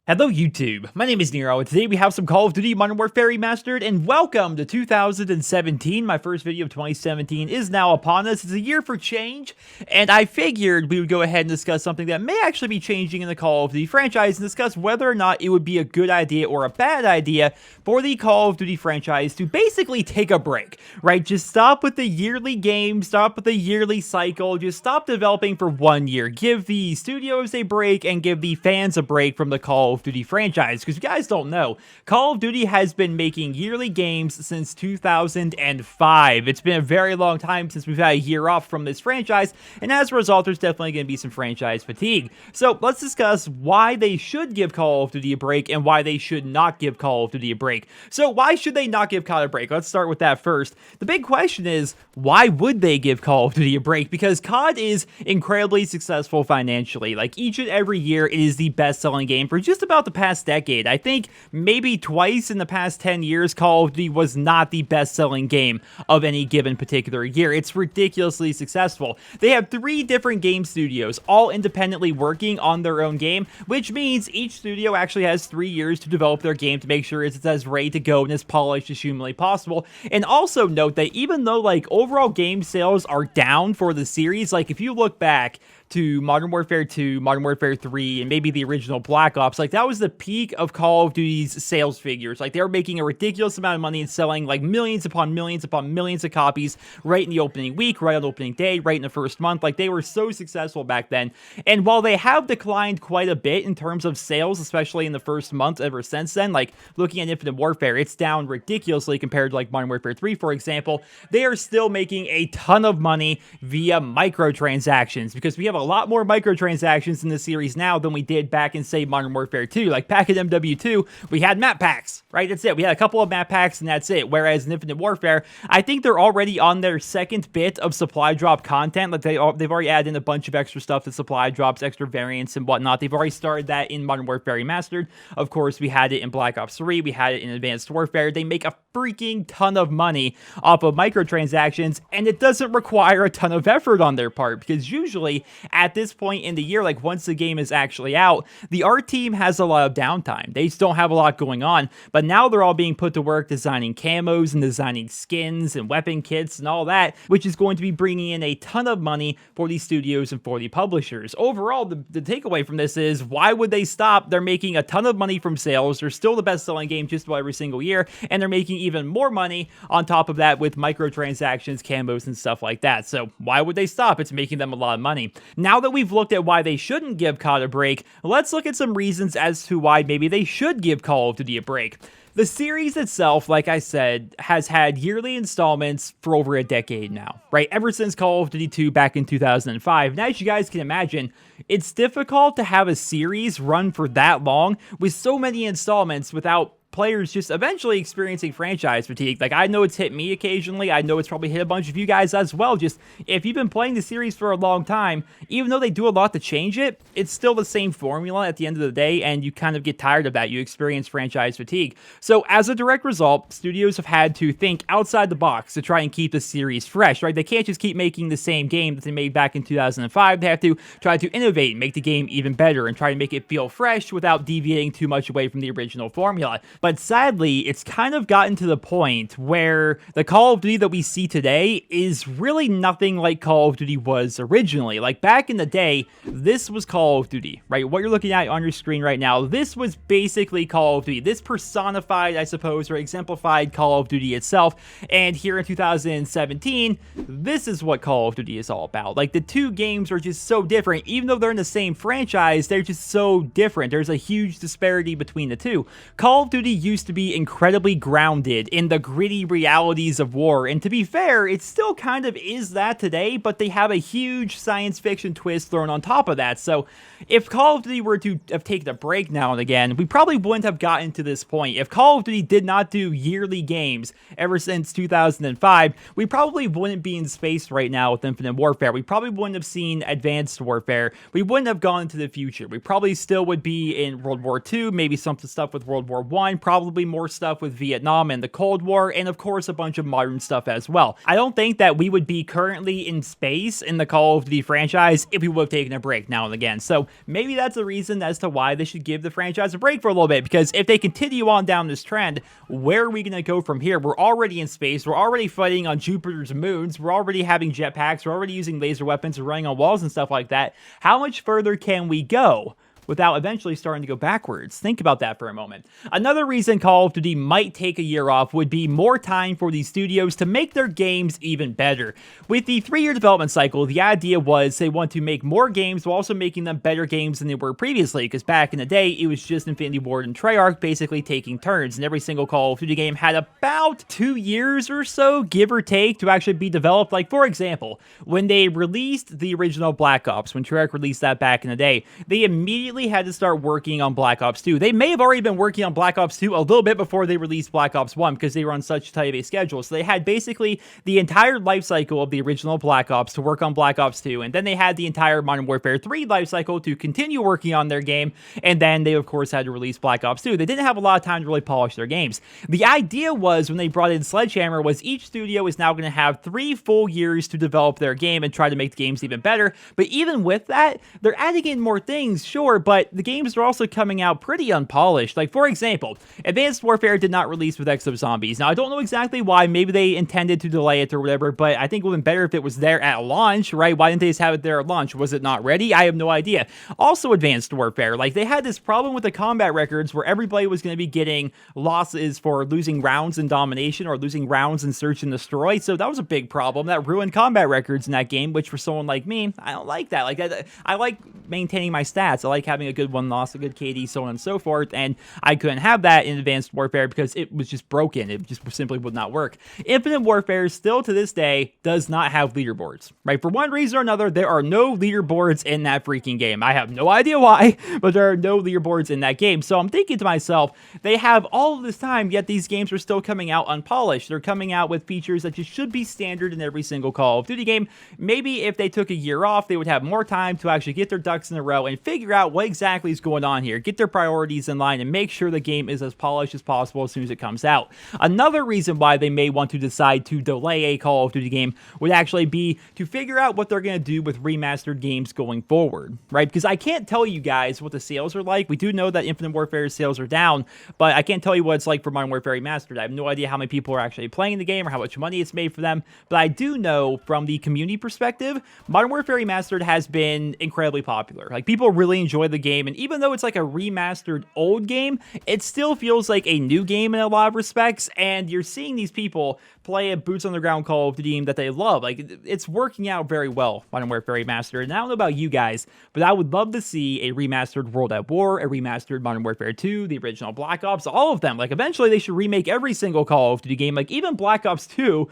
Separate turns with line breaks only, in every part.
Hello YouTube, my name is Nero, and today we have some Call of Duty Modern Warfare Remastered, and welcome to 2017. My first video of 2017 is now upon us. It's a year for change, and I figured we would go ahead and discuss something that may actually be changing in the Call of Duty franchise, and discuss whether or not it would be a good idea or a bad idea for the Call of Duty franchise to basically take a break, right? Just stop with the yearly game, stop with the yearly cycle, just stop developing for 1 year. Give the studios a break and give the fans a break from the Call of Duty franchise, because you guys don't know, Call of Duty has been making yearly games since 2005. It's been a very long time since we've had a year off from this franchise, and as a result, there's definitely going to be some franchise fatigue. So let's discuss why they should give Call of Duty a break and why they should not give Call of Duty a break. So why should they not give COD a break? Let's start with that first. The big question is, why would they give Call of Duty a break? Because COD is incredibly successful financially. Like, each and every year, it is the best-selling game for just about the past decade. I think maybe twice in the past 10 years, Call of Duty was not the best-selling game of any given particular year. It's ridiculously successful. They have 3 different game studios, all independently working on their own game, which means each studio actually has 3 years to develop their game to make sure it's as ready to go and as polished as humanly possible. And also note that even though, like, overall game sales are down for the series, like, if you look back to Modern Warfare 2, Modern Warfare 3, and maybe the original Black Ops, like, that was the peak of Call of Duty's sales figures. Like, they were making a ridiculous amount of money and selling, like, millions upon millions upon millions of copies right in the opening week, right on opening day, right in the first month. Like, they were so successful back then. And while they have declined quite a bit in terms of sales, especially in the first month ever since then, like, looking at Infinite Warfare, it's down ridiculously compared to, like, Modern Warfare 3, for example. They are still making a ton of money via microtransactions, because we have a lot more microtransactions in the series now than we did back in, say, Modern Warfare 2. Like, back in MW2, we had map packs, right? That's it. We had a couple of map packs, and that's it. Whereas in Infinite Warfare, I think they're already on their second bit of supply drop content. Like, they've already added in a bunch of extra stuff to supply drops, extra variants and whatnot. They've already started that in Modern Warfare Remastered. Of course, we had it in Black Ops 3. We had it in Advanced Warfare. They make a freaking ton of money off of microtransactions, and it doesn't require a ton of effort on their part, because usually at this point in the year, like, once the game is actually out, the art team has a lot of downtime. They just don't have a lot going on, but now they're all being put to work designing camos and designing skins and weapon kits and all that, which is going to be bringing in a ton of money for the studios and for the publishers. Overall, the takeaway from this is, why would they stop? They're making a ton of money from sales. They're still the best-selling game just about every single year, and they're making even more money on top of that with microtransactions, camos, and stuff like that. So why would they stop? It's making them a lot of money. Now that we've looked at why they shouldn't give COD a break, let's look at some reasons as to why maybe they should give Call of Duty a break. The series itself, like I said, has had yearly installments for over a decade now, right? Ever since Call of Duty 2 back in 2005. And as you guys can imagine, it's difficult to have a series run for that long with so many installments without players just eventually experiencing franchise fatigue. Like, I know it's hit me occasionally. I know it's probably hit a bunch of you guys as well. Just, if you've been playing the series for a long time, even though they do a lot to change it, it's still the same formula at the end of the day, and you kind of get tired of that. You experience franchise fatigue. So as a direct result, studios have had to think outside the box to try and keep the series fresh, right? They can't just keep making the same game that they made back in 2005. They have to try to innovate and make the game even better and try to make it feel fresh without deviating too much away from the original formula. But sadly, it's kind of gotten to the point where the Call of Duty that we see today is really nothing like Call of Duty was originally. Like, back in the day, this was Call of Duty, right? What you're looking at on your screen right now, this was basically Call of Duty. This personified, I suppose, or exemplified Call of Duty itself. And here in 2017, this is what Call of Duty is all about. Like, the two games are just so different. Even though they're in the same franchise, they're just so different. There's a huge disparity between the two. Call of Duty used to be incredibly grounded in the gritty realities of war, and to be fair, it still kind of is that today, but they have a huge science fiction twist thrown on top of that. So if Call of Duty were to have taken a break now and again, we probably wouldn't have gotten to this point. If Call of Duty did not do yearly games ever since 2005, we probably wouldn't be in space right now with Infinite Warfare. We probably wouldn't have seen Advanced Warfare. We wouldn't have gone into the future. We probably still would be in World War II, maybe some stuff with World War I, probably more stuff with Vietnam and the Cold War, and of course a bunch of modern stuff as well. I don't think that we would be currently in space in the Call of Duty franchise if we would have taken a break now and again. So maybe that's the reason as to why they should give the franchise a break for a little bit, because if they continue on down this trend, where are we going to go from here? We're already in space. We're already fighting on Jupiter's moons. We're already having jetpacks. We're already using laser weapons and running on walls and stuff like that. How much further can we go without eventually starting to go backwards? Think about that for a moment. Another reason Call of Duty might take a year off would be more time for these studios to make their games even better. With the 3-year development cycle, the idea was they want to make more games while also making them better games than they were previously, because back in the day, it was just Infinity Ward and Treyarch basically taking turns, and every single Call of Duty game had about 2 years or so, give or take, to actually be developed. Like, for example, when they released the original Black Ops, when Treyarch released that back in the day, they immediately had to start working on Black Ops 2. They may have already been working on Black Ops 2 a little bit before they released Black Ops 1 because they were on such tight of a schedule. So they had basically the entire life cycle of the original Black Ops to work on Black Ops 2, and then they had the entire Modern Warfare 3 life cycle to continue working on their game, and then they of course had to release Black Ops 2. They didn't have a lot of time to really polish their games. The idea was, when they brought in Sledgehammer, was each studio is now going to have 3 full years to develop their game and try to make the games even better. But even with that, they're adding in more things, sure, but the games are also coming out pretty unpolished. Like, for example, Advanced Warfare did not release with Exo Zombies. Now, I don't know exactly why. Maybe they intended to delay it or whatever, but I think it would have been better if it was there at launch, right? Why didn't they just have it there at launch? Was it not ready? I have no idea. Also, Advanced Warfare, like, they had this problem with the combat records where everybody was going to be getting losses for losing rounds in domination or losing rounds in search and destroy, so that was a big problem. That ruined combat records in that game, which for someone like me, I don't like that. Like, I like maintaining my stats. I like having a good one loss, a good KD, so on and so forth, and I couldn't have that in Advanced Warfare because it was just broken. It just simply would not work. Infinite Warfare still to this day does not have leaderboards, right? For one reason or another, there are no leaderboards in that freaking game. I have no idea why, but there are no leaderboards in that game. So I'm thinking to myself, they have all of this time, yet these games are still coming out unpolished. They're coming out with features that just should be standard in every single Call of Duty game. Maybe if they took a year off, they would have more time to actually get their ducks in a row and figure out what exactly is going on here, get their priorities in line, and make sure the game is as polished as possible as soon as it comes out. Another reason why they may want to decide to delay a Call of Duty game would actually be to figure out what they're going to do with remastered games going forward, right? Because I can't tell you guys what the sales are like. We do know that Infinite Warfare's sales are down, but I can't tell you what it's like for Modern Warfare Remastered. I have no idea how many people are actually playing the game or how much money it's made for them, but I do know from the community perspective, Modern Warfare Remastered has been incredibly popular. Like, people really enjoy the game, and even though it's like a remastered old game, it still feels like a new game in a lot of respects, and you're seeing these people play a boots on the ground Call of Duty game that they love. Like, it's working out very well, Modern Warfare Remastered, and I don't know about you guys, but I would love to see a remastered World at War, a remastered Modern Warfare 2, the original Black Ops, all of them. Like, eventually they should remake every single Call of Duty game, like even Black Ops 2.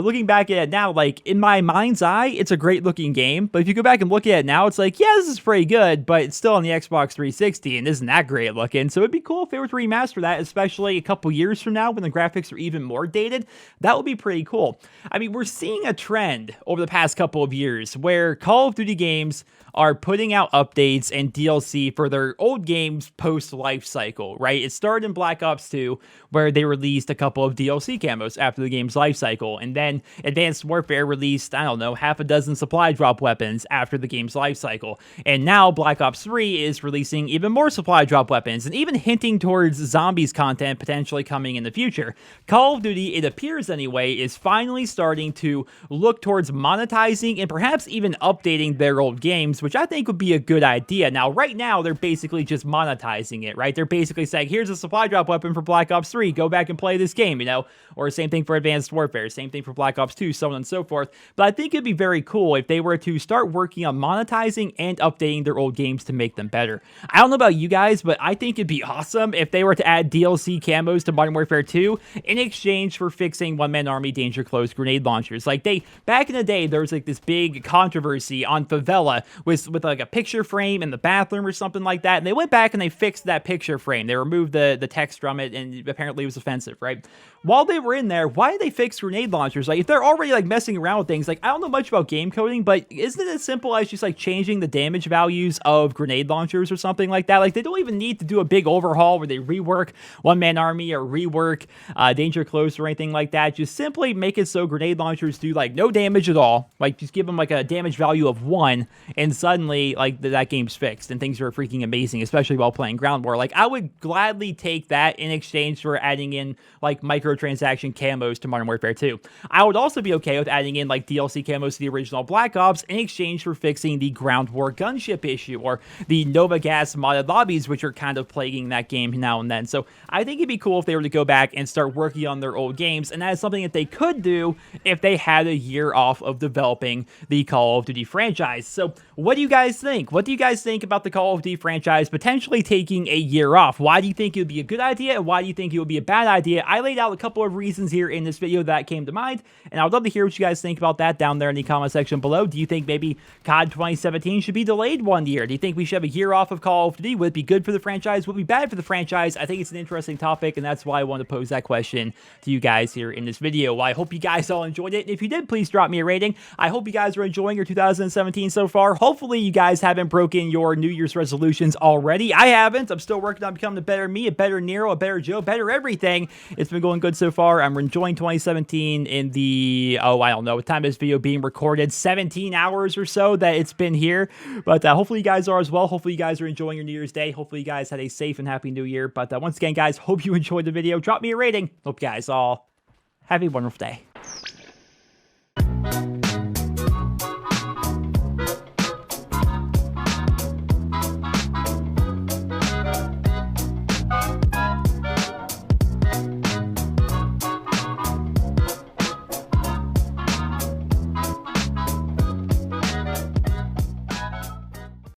Looking back at it now, like, in my mind's eye, it's a great looking game, but if you go back and look at it now, it's like, yeah, this is pretty good, but it's still on the Xbox 360 and isn't that great looking. So it'd be cool if they were to remaster that, especially a couple years from now when the graphics are even more dated. That would be pretty cool. I mean, we're seeing a trend over the past couple of years where Call of Duty games are putting out updates and DLC for their old games post-life cycle, right? It started in Black Ops 2, where they released a couple of DLC camos after the game's life cycle, and then Advanced Warfare released, I don't know, half a dozen supply drop weapons after the game's life cycle, and now Black Ops 3 is releasing even more supply drop weapons, and even hinting towards zombies content potentially coming in the future. Call of Duty, it appears anyway, is finally starting to look towards monetizing and perhaps even updating their old games, which I think would be a good idea. Now, right now, they're basically just monetizing it, right? They're basically saying, here's a supply drop weapon for Black Ops 3, go back and play this game, you know? Or same thing for Advanced Warfare, same thing for Black Ops 2, so on and so forth. But I think it'd be very cool if they were to start working on monetizing and updating their old games to make them better. I don't know about you guys, but I think it'd be awesome if they were to add DLC camos to Modern Warfare 2 in exchange for fixing one one-man army danger close grenade launchers. Like, back in the day, there was like this big controversy on Favela with like a picture frame in the bathroom or something like that, and they went back and they fixed that picture frame. They removed the text from it, and apparently it was offensive, right? While they were in there, why did they fix grenade launchers? Like, if they're already like messing around with things, like, I don't know much about game coding, but isn't it as simple as just like changing the damage values of grenade launchers or something like that? Like, they don't even need to do a big overhaul where they rework one-man army or rework danger close or anything like that. Just simply make it so grenade launchers do like no damage at all. Like, just give them like a damage value of 1, and suddenly like that game's fixed and things are freaking amazing, especially while playing ground war. Like, I would gladly take that in exchange for adding in like microtransaction camos to Modern Warfare 2. I would also be okay with adding in like DLC camos to the original Black Ops in exchange for fixing the ground war gunship issue or the Nova Gas modded lobbies, which are kind of plaguing that game now and then. So I think it'd be cool if they were to go back and start working on their old games, and that is something that they could do if they had a year off of developing the Call of Duty franchise. So what do you guys think? What do you guys think about the Call of Duty franchise potentially taking a year off? Why do you think it would be a good idea, and why do you think it would be a bad idea? I laid out a couple of reasons here in this video that came to mind, and I would love to hear what you guys think about that down there in the comment section below. Do you think maybe COD 2017 should be delayed 1 year? Do you think we should have a year off of Call of Duty? Would it be good for the franchise? Would it be bad for the franchise? I think it's an interesting topic, and that's why I wanted to pose that question to you guys here in this video. Well, I hope you guys all enjoyed it, and if you did, please drop me a rating. I hope you guys are enjoying your 2017 so far. Hopefully you guys haven't broken your New Year's resolutions already. I haven't. I'm still working on becoming a better me, a better Nero, a better Joe, better everything. It's been going good so far. I'm enjoying 2017 in the, I don't know what time this video being recorded, 17 hours or so that it's been here. But hopefully you guys are as well. Hopefully you guys are enjoying your New Year's Day. Hopefully you guys had a safe and happy New Year. But once again, guys, hope you enjoyed the video. Drop me a rating. Hope you guys all have a wonderful day.